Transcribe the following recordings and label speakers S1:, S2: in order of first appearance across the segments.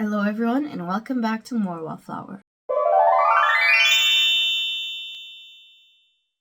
S1: Hello everyone and welcome back to More Wallflower.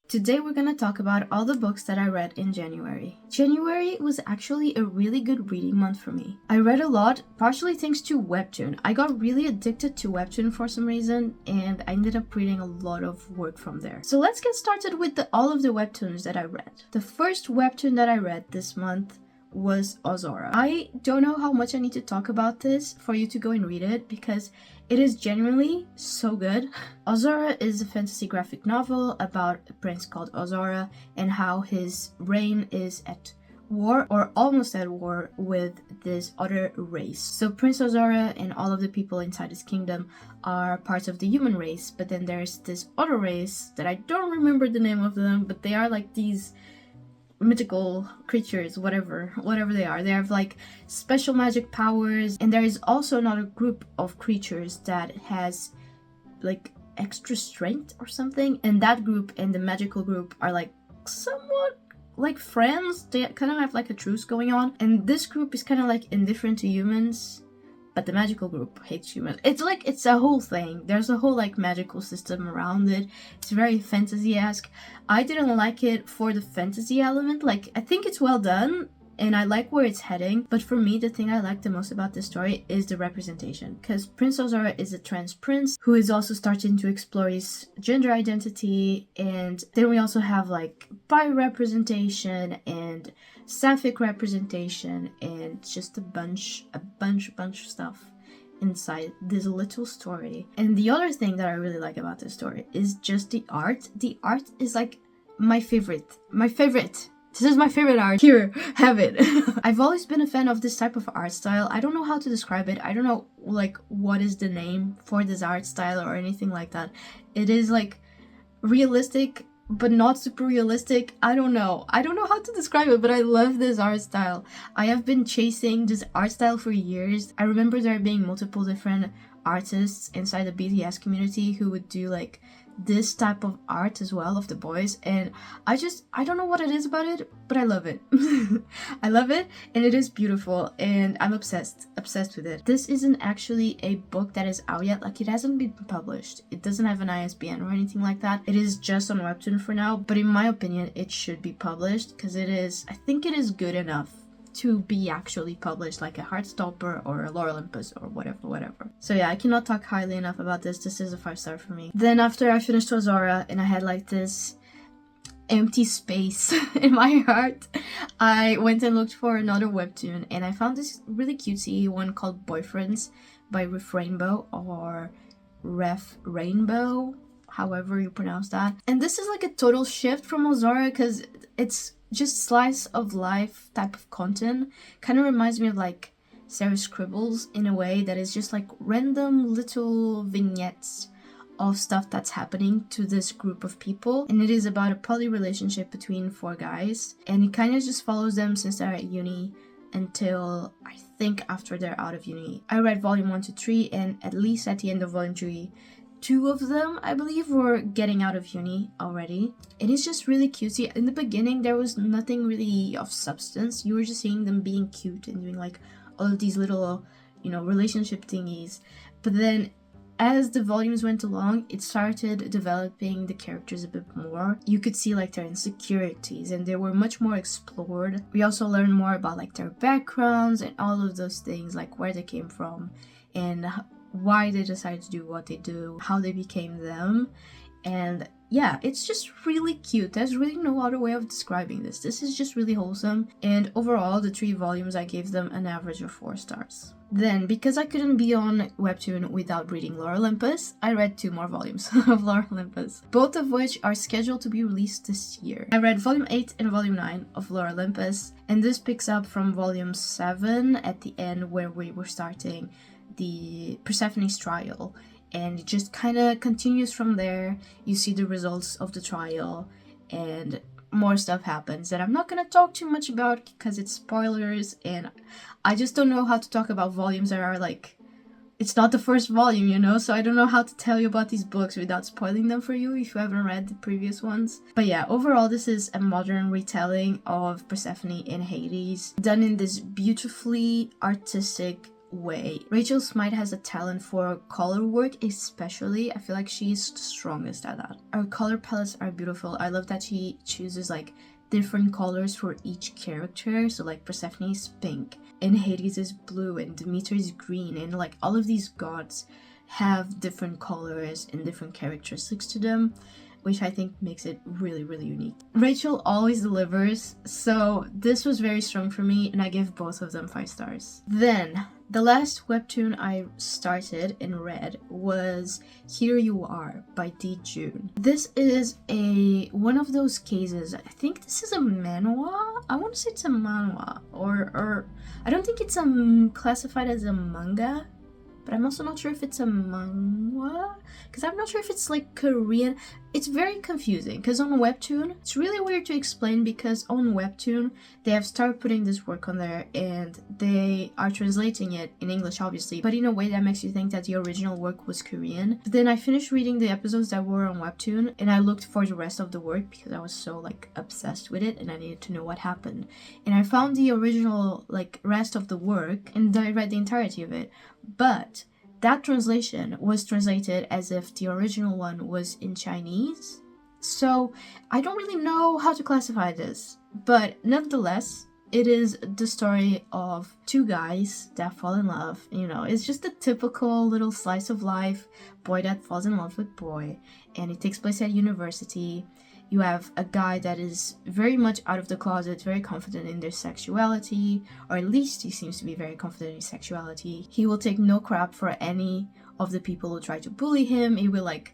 S1: Today we're going to talk about all the books that I read in January. January was actually a really good reading month for me. I read a lot, partially thanks to Webtoon. I got really addicted to Webtoon for some reason and I ended up reading a lot of work from there. So let's get started with all of the Webtoons that I read. The first Webtoon that I read this month was Ozora. I don't know how much I need to talk about this for you to go and read it because it is genuinely so good. Ozora is a fantasy graphic novel about a prince called Ozora and how his reign is at war or almost at war with this other race. So Prince Ozora and all of the people inside his kingdom are parts of the human race, but then there's this other race that I don't remember the name of them, but they are like these mythical creatures, whatever they are. They have like special magic powers, and there is also another group of creatures that has like extra strength or something, and that group and the magical group are like somewhat like friends. They kind of have like a truce going on, and this group is kind of like indifferent to humans, but the magical group hates humans. It's a whole thing. There's a whole like magical system around it. It's very fantasy-esque. I didn't like it for the fantasy element. Like, I think it's well done and I like where it's heading, but for me the thing I like the most about this story is the representation, because Prince Ozora is a trans prince who is also starting to explore his gender identity, and then we also have like bi representation and sapphic representation and just a bunch of stuff inside this little story. And the other thing that I really like about this story is just the art. The art is like my favorite. This is my favorite art. Here, have it. I've always been a fan of this type of art style. I don't know how to describe it. I don't know like what is the name for this art style or anything like that. It is like realistic but not super realistic. I don't know how to describe it, but I love this art style. I have been chasing this art style for years. I remember there being multiple different artists inside the BTS community who would do like this type of art as well of the boys, and I don't know what it is about it, but I love it. I love it, and it is beautiful, and I'm obsessed with it. This isn't actually a book that is out yet. Like, it hasn't been published. It doesn't have an ISBN or anything like that. It is just on Webtoon for now, but in my opinion it should be published because I think it is good enough to be actually published, like a Heartstopper or a Lore Olympus or whatever. So yeah, I cannot talk highly enough about this. This is a 5-star for me. Then after I finished Ozora and I had like this empty space in my heart, I went and looked for another webtoon, and I found this really cutesy one called Boyfriends by Ref Rainbow, or Ref Rainbow, however you pronounce that. And this is like a total shift from Ozora because it's just slice of life type of content. Kind of reminds me of like Sarah Scribbles in a way that is just like random little vignettes of stuff that's happening to this group of people, and it is about a poly relationship between 4 guys, and it kind of just follows them since they're at uni until I think after they're out of uni. I read volume 1 to 3, and at least at the end of volume 3, 2 of them, I believe, were getting out of uni already. It is just really cutesy. In the beginning, there was nothing really of substance. You were just seeing them being cute and doing like all of these little, relationship thingies. But then as the volumes went along, it started developing the characters a bit more. You could see like their insecurities, and they were much more explored. We also learned more about like their backgrounds and all of those things, like where they came from and why they decided to do what they do, how they became them. And yeah, it's just really cute. There's really no other way of describing this. This is just really wholesome, and overall the 3 volumes I gave them an average of 4 stars. Then, because I couldn't be on Webtoon without reading Lore Olympus, I read 2 more volumes of Lore Olympus, both of which are scheduled to be released this year. I read volume 8 and volume 9 of Lore Olympus, and this picks up from volume 7 at the end, where we were starting the Persephone's trial, and it just kind of continues from there. You see the results of the trial, and more stuff happens that I'm not gonna talk too much about because it's spoilers, and I just don't know how to talk about volumes that are like, it's not the first volume, so I don't know how to tell you about these books without spoiling them for you if you haven't read the previous ones. But yeah, overall this is a modern retelling of Persephone in Hades, done in this beautifully artistic way. Rachel Smythe has a talent for color work, especially. I feel like she's the strongest at that. Her color palettes are beautiful. I love that she chooses like different colors for each character. So like Persephone is pink, and Hades is blue, and Demeter is green, and like all of these gods have different colors and different characteristics to them, which I think makes it really, really unique. Rachel always delivers, so this was very strong for me, and I give both of them 5 stars. Then, the last webtoon I started and read was Here You Are by D. June. This is one of those cases, I think this is a manhwa? I want to say it's a manhwa, or I don't think it's classified as a manga, but I'm also not sure if it's a manhwa, because I'm not sure if it's like Korean. It's very confusing, because on Webtoon, it's really weird to explain, because on Webtoon, they have started putting this work on there, and they are translating it in English, obviously, but in a way that makes you think that the original work was Korean. But then I finished reading the episodes that were on Webtoon, and I looked for the rest of the work, because I was so, like, obsessed with it, and I needed to know what happened. And I found the original, like, rest of the work, and I read the entirety of it. But that translation was translated as if the original one was in Chinese. So I don't really know how to classify this, but nonetheless, it is the story of 2 guys that fall in love. You know, it's just a typical little slice of life, boy that falls in love with boy, and it takes place at university. You have a guy that is very much out of the closet, very confident in their sexuality, or at least he seems to be very confident in his sexuality. He will take no crap for any of the people who try to bully him. He will like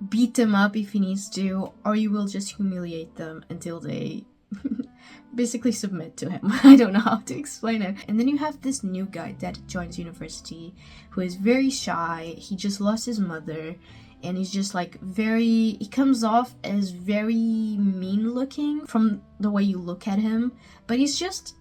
S1: beat them up if he needs to, or he will just humiliate them until they basically submit to him. I don't know how to explain it. And then you have this new guy that joins university who is very shy. He just lost his mother. And he's just like he comes off as very mean looking from the way you look at him, but he just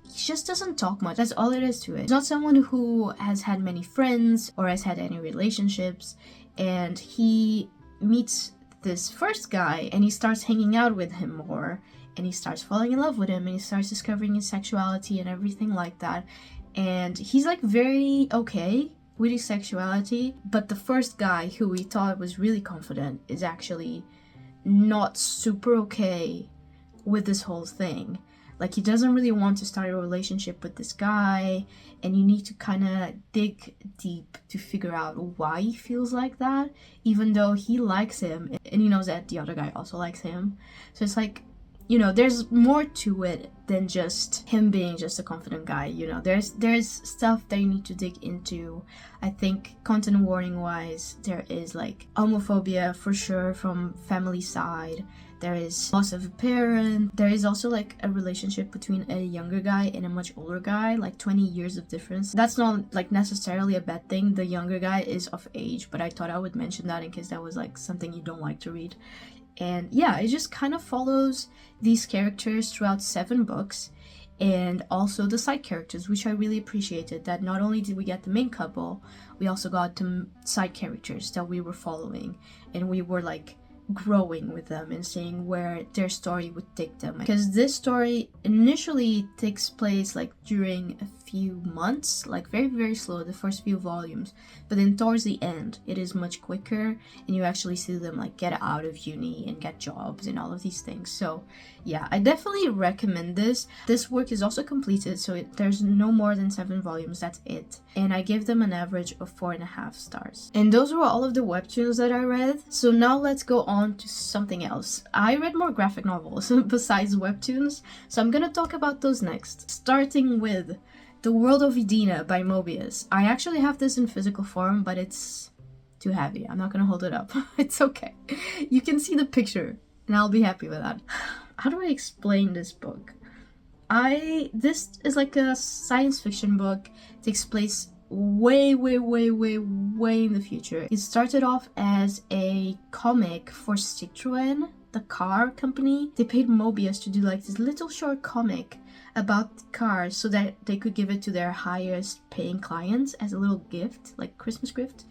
S1: doesn't talk much. That's all it is to it. He's not someone who has had many friends or has had any relationships, and he meets this first guy and he starts hanging out with him more, and he starts falling in love with him, and he starts discovering his sexuality and everything like that. And he's like very okay with his sexuality, but the first guy who we thought was really confident is actually not super okay with this whole thing. Like, he doesn't really want to start a relationship with this guy, and you need to kind of dig deep to figure out why he feels like that, even though he likes him and he knows that the other guy also likes him. So it's like, you know, there's more to it than just him being just a confident guy. You know, there's stuff that you need to dig into. I think content warning wise, there is like homophobia for sure from family side. There is loss of a parent. There is also like a relationship between a younger guy and a much older guy, like 20 years of difference. That's not like necessarily a bad thing. The younger guy is of age, but I thought I would mention that in case that was like something you don't like to read. And yeah, it just kind of follows these characters throughout 7 books, and also the side characters, which I really appreciated. That not only did we get the main couple, we also got the side characters that we were following, and we were like growing with them and seeing where their story would take them. Because this story initially takes place like during a few months, like very, very slow, the first few volumes, but then towards the end it is much quicker, and you actually see them like get out of uni and get jobs and all of these things. So yeah, I definitely recommend this. This work is also completed, so there's no more than 7 volumes, that's it, and I gave them an average of 4.5 stars. And those were all of the webtoons that I read. So now let's go on to something else. I read more graphic novels besides webtoons, so I'm gonna talk about those next, starting with The World of Edina by Mobius. I actually have this in physical form, but it's too heavy. I'm not gonna hold it up. It's okay. You can see the picture, and I'll be happy with that. How do I explain this book? This is like a science fiction book. It takes place way in the future. It started off as a comic for Citroën, the car company. They paid Mobius to do like this little short comic about cars so that they could give it to their highest paying clients as a little gift, like Christmas gift.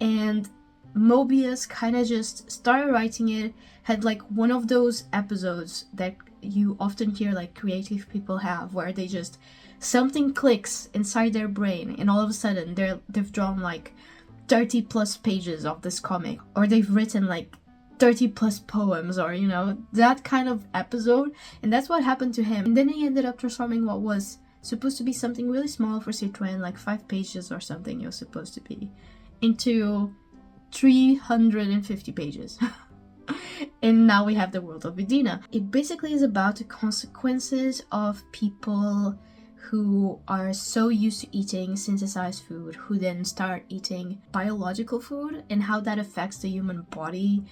S1: And Mobius kind of just started writing it, had like one of those episodes that you often hear like creative people have, where they just something clicks inside their brain and all of a sudden they've drawn like 30 plus pages of this comic, or they've written like 30 plus poems, or you know, that kind of episode. And that's what happened to him. And then he ended up transforming what was supposed to be something really small for Citroën, like 5 pages or something it was supposed to be, into 350 pages. And now we have the world of Edina. It basically is about the consequences of people who are so used to eating synthesized food, who then start eating biological food, and how that affects the human body.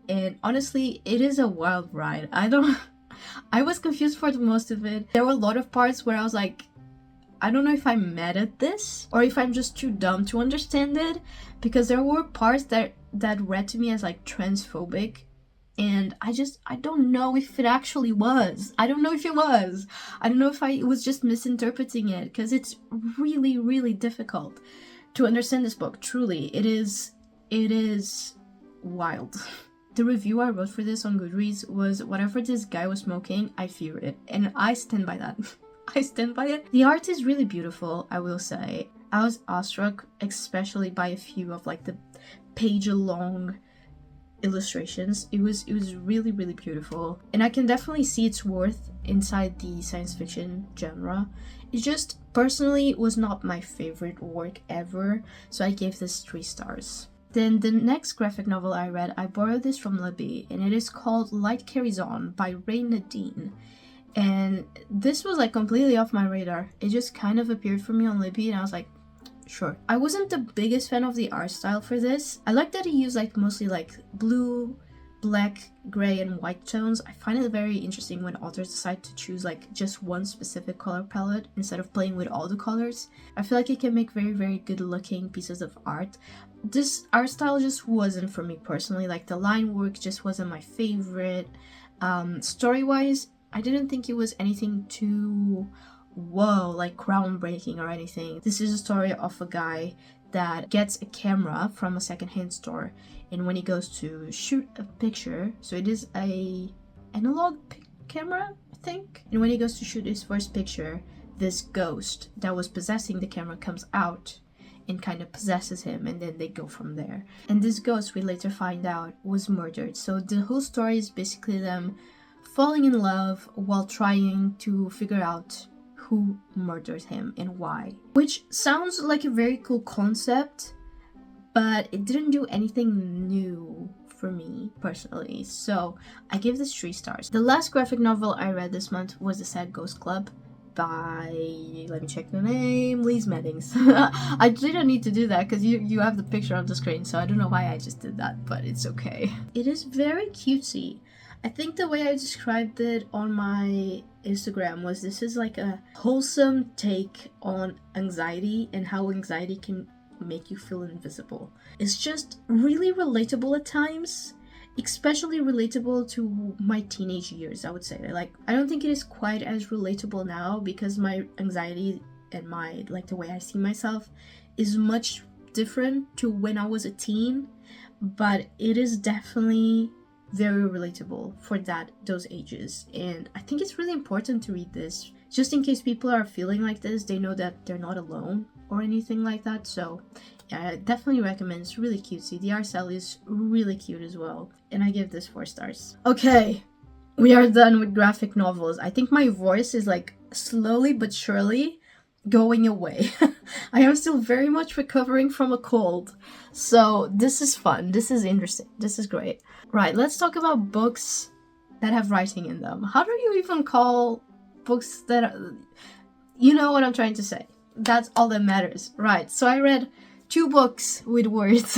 S1: And honestly, it is a wild ride. I was confused for the most of it. There were a lot of parts where I was like, I don't know if I'm mad at this or if I'm just too dumb to understand it, because there were parts that read to me as like transphobic, and I don't know if it actually was. I don't know if it was. I don't know if I was just misinterpreting it, because it's really, really difficult to understand this book. Truly, it is wild. The review I wrote for this on Goodreads was, whatever this guy was smoking, I fear it. And I stand by that. I stand by it. The art is really beautiful, I will say. I was awestruck, especially by a few of like the page-long illustrations. It was really, really beautiful. And I can definitely see its worth inside the science fiction genre. It just, personally, was not my favorite work ever, so I gave this 3 stars. Then the next graphic novel I read, I borrowed this from Libby, and it is called Light Carries On by Ray Nadine. And this was like completely off my radar. It just kind of appeared for me on Libby, and I was like, sure. I wasn't the biggest fan of the art style for this. I like that he used like mostly like blue, black, gray, and white tones. I find it very interesting when authors decide to choose like just one specific color palette instead of playing with all the colors. I feel like it can make very, very good looking pieces of art. This art style just wasn't for me personally. Like the line work just wasn't my favorite. Story-wise, I didn't think it was anything too whoa, like groundbreaking or anything. This is a story of a guy that gets a camera from a secondhand store, and when he goes to shoot a picture, so it is a analog camera, I think, and when he goes to shoot his first picture, this ghost that was possessing the camera comes out and kind of possesses him, and then they go from there. And this ghost, we later find out, was murdered. So the whole story is basically them falling in love while trying to figure out who murdered him and why. Which sounds like a very cool concept, but it didn't do anything new for me personally, so I give this 3 stars. The last graphic novel I read this month was The Sad Ghost Club by, let me check the name, Lise Meddings. I didn't need to do that because you have the picture on the screen, so I don't know why I just did that, but it's okay. It is very cutesy. I think the way I described it on my Instagram was, this is like a wholesome take on anxiety and how anxiety can make you feel invisible. It's just really relatable at times, especially relatable to my teenage years, I would say. Like, I don't think it is quite as relatable now because my anxiety and my, like, the way I see myself is much different to when I was a teen, but it is definitely very relatable for those ages. And I think it's really important to read this, just in case people are feeling like this, they know that they're not alone or anything like that. So yeah, I definitely recommend. It's really cutesy. The art style is really cute as well, and I give this 4 stars. Okay, we are done with graphic novels. I think my voice is like slowly but surely going away. I am still very much recovering from a cold, so this is fun, this is interesting, this is great. Right, let's talk about books that have writing in them. How do you even call books that are, you know what I'm trying to say. That's all that matters. Right, so I read 2 books with words.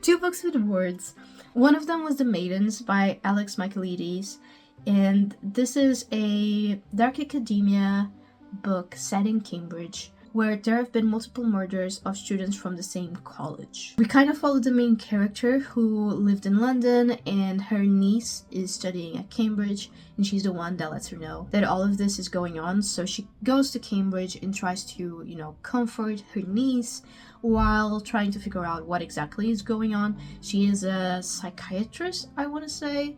S1: 2 books with words. One of them was The Maidens by Alex Michaelides, and this is a dark academia book set in Cambridge, where there have been multiple murders of students from the same college. We kind of follow the main character who lived in London, and her niece is studying at Cambridge, and she's the one that lets her know that all of this is going on. So she goes to Cambridge and tries to, comfort her niece while trying to figure out what exactly is going on. She is a psychiatrist, I want to say,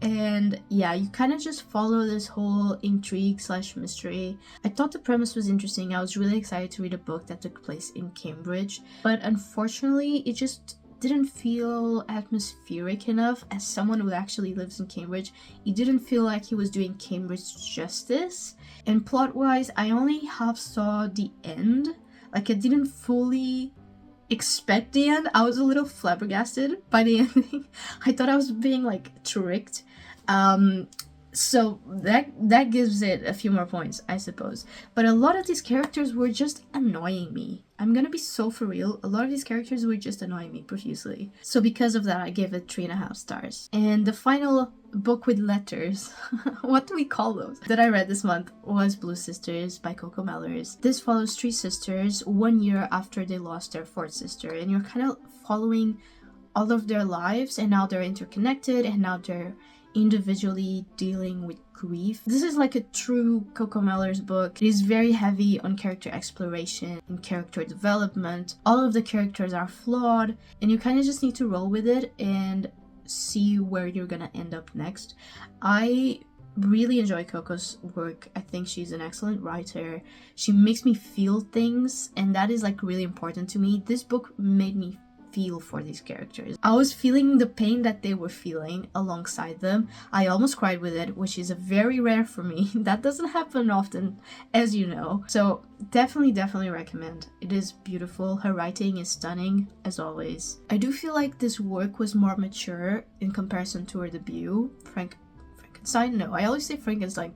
S1: and yeah, you kind of just follow this whole intrigue slash mystery. I thought the premise was interesting. I was really excited to read a book that took place in Cambridge, but unfortunately it just didn't feel atmospheric enough. As someone who actually lives in Cambridge, it didn't feel like he was doing Cambridge justice. And plot wise, I only half saw the end. Like, I didn't fully expect the end. I was a little flabbergasted by the ending. I thought I was being like tricked. So that gives it a few more points, I suppose. But a lot of these characters were just annoying me. I'm gonna be so for real. A lot of these characters were just annoying me profusely. So because of that, I gave it 3.5 stars. And the final book with letters, what do we call those, that I read this month was Blue Sisters by Coco Mellors. This follows 3 sisters 1 year after they lost their 4th sister, and you're kind of following all of their lives and how they're interconnected and how they're individually dealing with grief. This is like a true Coco Mellors book. It is very heavy on character exploration and character development. All of the characters are flawed, and you kind of just need to roll with it and see where you're gonna end up next. I really enjoy Coco's work. I think she's an excellent writer. She makes me feel things, and that is like really important to me. This book made me feel for these characters. I was feeling the pain that they were feeling alongside them. I almost cried with it, which is a very rare for me. That doesn't happen often, as you know. So definitely recommend. It is beautiful. Her writing is stunning, as always. I do feel like this work was more mature in comparison to her debut, Frankenstein. No, I always say Frankenstein.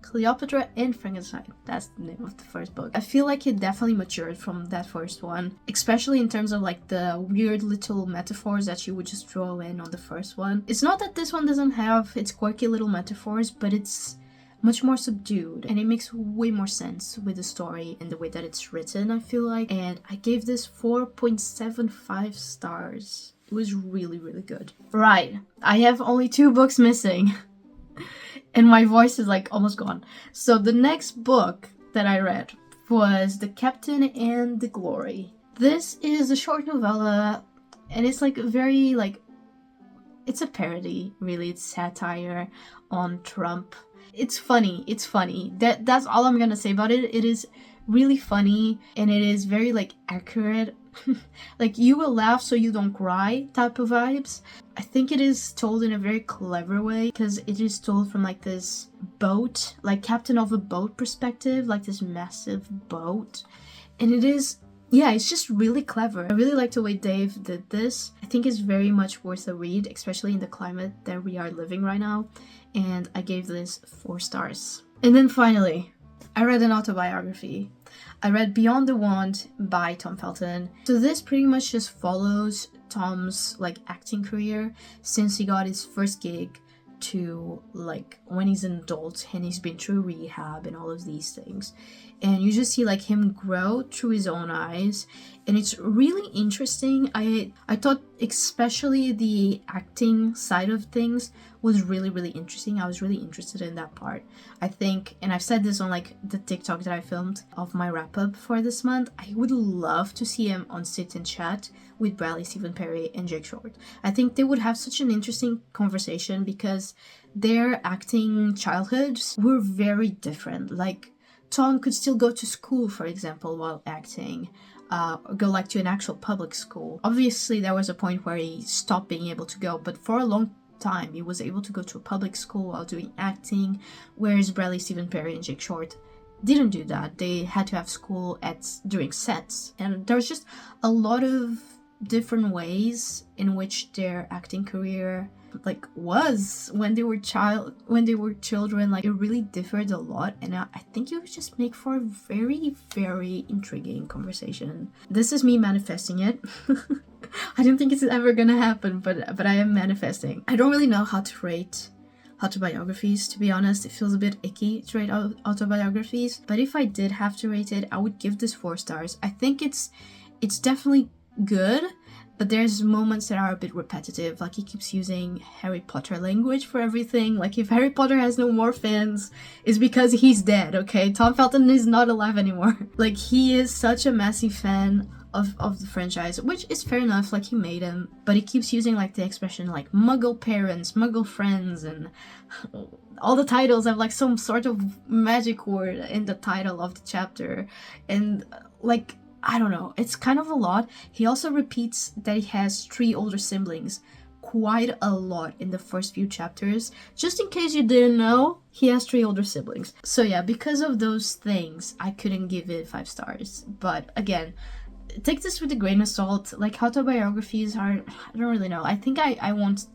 S1: Cleopatra and Frankenstein. That's the name of the first book. I feel like it definitely matured from that first one, especially in terms of like the weird little metaphors that she would just throw in on the first one. It's not that this one doesn't have its quirky little metaphors, but it's much more subdued and it makes way more sense with the story and the way that it's written, I feel like. And I gave this 4.75 stars. It was really good. Right, I have only 2 books missing. And my voice is like almost gone. So the next book that I read was The Captain and the Glory. This is a short novella, and it's like very like, it's a parody, really. It's satire on Trump. It's funny. That's all I'm gonna say about it. It is really funny, and it is very like accurate. Like, you will laugh so you don't cry type of vibes. I think it is told in a very clever way, because it is told from like this boat, like captain of a boat perspective, like this massive boat. And it is, yeah, it's just really clever. I really like the way Dave did this. I think it's very much worth a read, especially in the climate that we are living right now. And I gave this 4 stars. And then finally, I read an autobiography. I read Beyond the Wand by Tom Felton. So this pretty much just follows Tom's like acting career since he got his first gig to like when he's an adult and he's been through rehab and all of these things. And you just see like him grow through his own eyes, and it's really interesting. I thought especially the acting side of things was really interesting. I was really interested in that part. I think, and I've said this on like the TikTok that I filmed of my wrap up for this month, I would love to see him on Sit and Chat with Bradley Stephen Perry and Jake Short. I think they would have such an interesting conversation because their acting childhoods were very different. Like, Tom could still go to school, for example, while acting, go like to an actual public school. Obviously, there was a point where he stopped being able to go, but for a long time, he was able to go to a public school while doing acting, whereas Bradley Stephen Perry and Jake Short didn't do that. They had to have school during sets, and there's just a lot of different ways in which their acting career like was when they were children. Like, it really differed a lot, and I think it would just make for a very intriguing conversation. This is me manifesting it. I don't think it's ever gonna happen, but I am manifesting. I don't really know how to rate autobiographies, to be honest. It feels a bit icky to rate autobiographies, but if I did have to rate it, I would give this 4 stars. I think it's definitely good, but there's moments that are a bit repetitive. Like, he keeps using Harry Potter language for everything. Like, if Harry Potter has no more fans, it's because he's dead, okay? Tom Felton is not alive anymore. Like, he is such a massive fan of the franchise, which is fair enough, like he made him, but he keeps using like the expression like muggle parents, muggle friends, and all the titles have like some sort of magic word in the title of the chapter, and like I don't know, it's kind of a lot. He also repeats that he has 3 older siblings quite a lot in the first few chapters. Just in case you didn't know, he has 3 older siblings. So yeah, because of those things, I couldn't give it 5 stars. But again, take this with a grain of salt. Like autobiographies are, I don't really know. I think I won't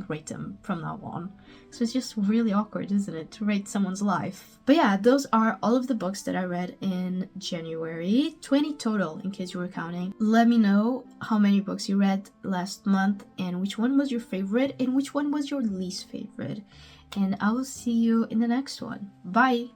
S1: rate them from now on. So it's just really awkward, isn't it, to rate someone's life. But yeah, those are all of the books that I read in January. 20 total, in case you were counting. Let me know how many books you read last month and which one was your favorite and which one was your least favorite. And I will see you in the next one. Bye!